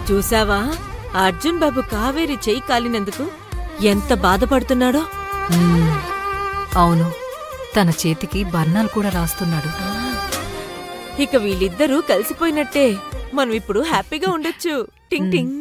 చూసావా అర్జున్ బాబు కావేరి చెయ్యి కాలినందుకు ఎంత బాధపడుతున్నాడో. అవును, తన చేతికి బర్ణాలు కూడా రాస్తున్నాడు. ఇక వీళ్ళిద్దరూ కలిసిపోయినట్టే. మనం ఇప్పుడు హ్యాపీగా ఉండొచ్చు. టింగ్ టింగ్.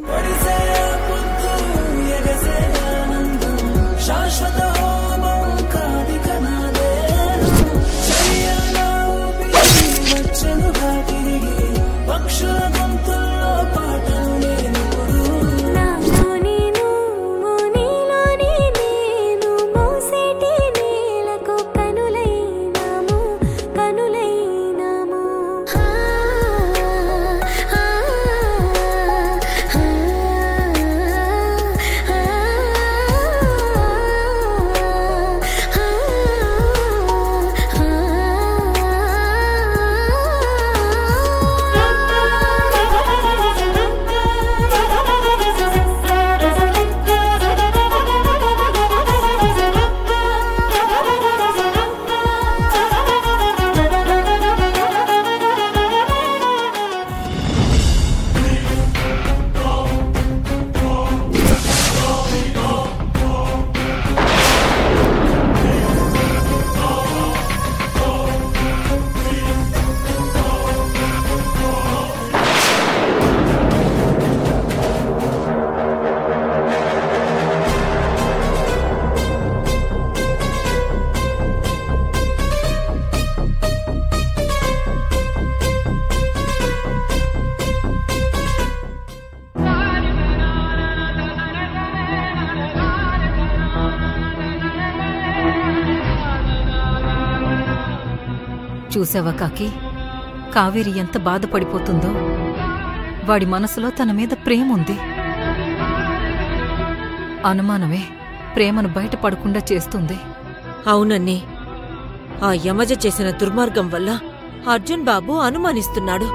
చూసావా కాకి, కావేరి ఎంత బాధపడిపోతుందో. వాడి మనసులో తన మీద ప్రేముంది. అనుమానమే ప్రేమను బయటపడకుండా చేస్తుంది. అవునన్నీ, ఆ యమజ చేసిన దుర్మార్గం వల్ల అర్జున్ బాబు అనుమానిస్తున్నాడు.